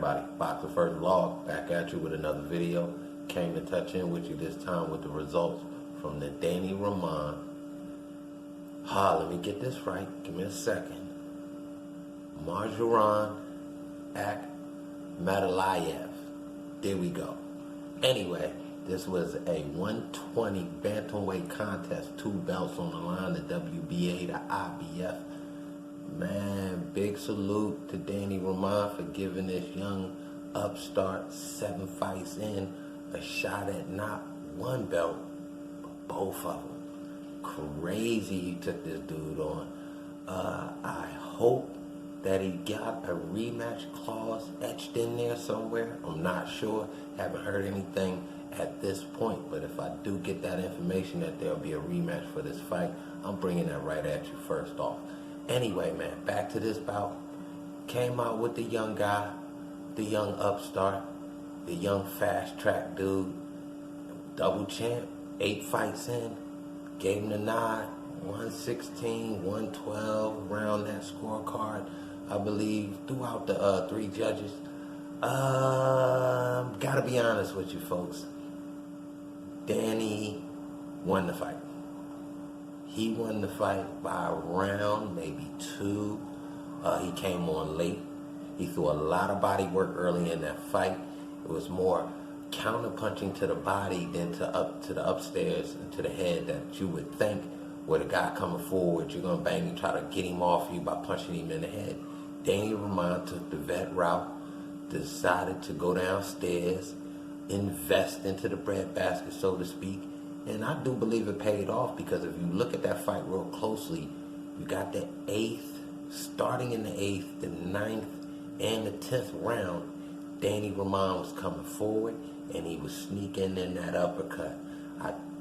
everybody, BoxingFirstVlog back at you with another video. Came to touch in with you this time with the results from the Danny Roman. Let me get this right. Give me a second. Murojan Akmadaliev. There we go. Anyway, this was a 120 bantamweight contest. 2 belts on the line, the WBA, the IBF. Man, big salute to Danny Roman for giving this young upstart 7 fights in a shot at not one belt, but both of them. Crazy he took this dude on. I hope that he got a rematch clause etched in there somewhere. I'm not sure. Haven't heard anything at this point, but if I do get that information that there'll be a rematch for this fight, I'm bringing that right at you first off. Anyway, man, back to this bout. Came out with the young guy, the young upstart, the young fast-track dude, double champ, 8 fights in, gave him the nod, 116, 112, around that scorecard, I believe, throughout the 3 judges. Gotta be honest with you folks, Danny won the fight. He won the fight by a round, maybe 2. He came on late. He threw a lot of body work early in that fight. It was more counter-punching to the body than to the upstairs and to the head that you would think with a guy coming forward, you're going to bang and try to get him off you by punching him in the head. Danny Roman took the vet route, decided to go downstairs, invest into the breadbasket, so to speak. And I do believe it paid off, because if you look at that fight real closely, you got the 8th, starting in the 8th, the 9th, and the 10th round, Danny Roman was coming forward, and he was sneaking in that uppercut.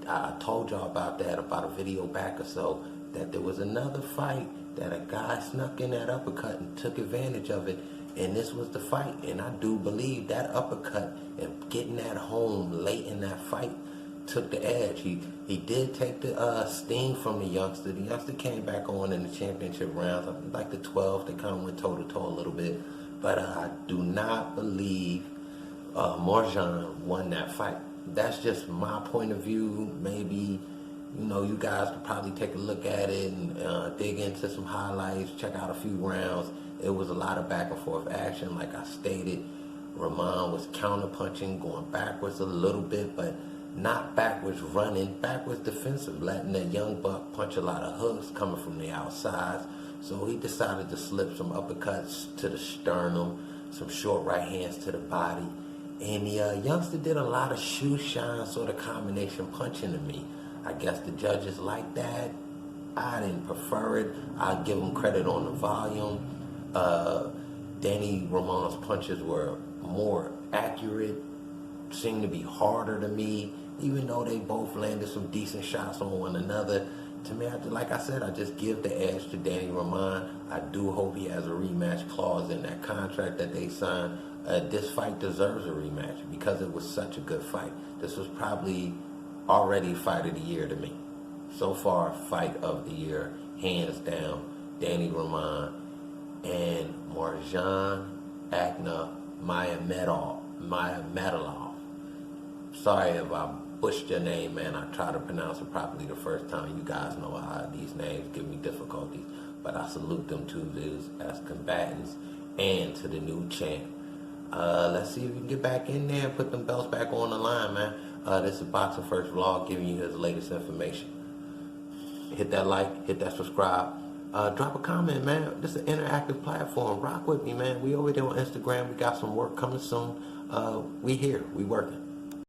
I told y'all about that about a video back or so, that there was another fight that a guy snuck in that uppercut and took advantage of it, and this was the fight. And I do believe that uppercut and getting that home late in that fight took the edge. He did take the steam from the youngster. The youngster came back on in the championship rounds, like the 12th. They kind of went toe-to-toe a little bit. But I do not believe Murojan won that fight. That's just my point of view. Maybe, you guys could probably take a look at it and dig into some highlights, check out a few rounds. It was a lot of back and forth action. Like I stated, Roman was counter-punching, going backwards a little bit, but not backwards running, backwards defensive, letting the young buck punch a lot of hooks coming from the outside. So he decided to slip some uppercuts to the sternum, some short right hands to the body. And the youngster did a lot of shoe shine sort of combination punching to me. I guess the judges like that. I didn't prefer it. I give him credit on the volume. Danny Roman's punches were more accurate, seemed to be harder to me, even though they both landed some decent shots on one another. To me, like I said, I just give the edge to Danny Roman. I do hope he has a rematch clause in that contract that they signed. This fight deserves a rematch because it was such a good fight. This was probably already fight of the year to me. So far, fight of the year, hands down, Danny Roman and Murojan Akmadaliev. Sorry if I butchered your name, man. I try to pronounce it properly the first time. You guys know how these names give me difficulties. But I salute them to this as combatants and to the new champ. Let's see if we can get back in there and put them belts back on the line, man. This is BoxingFirstVlog giving you his latest information. Hit that like, hit that subscribe. Drop a comment, man. This is an interactive platform. Rock with me, man. We over there on Instagram. We got some work coming soon. We here. We working.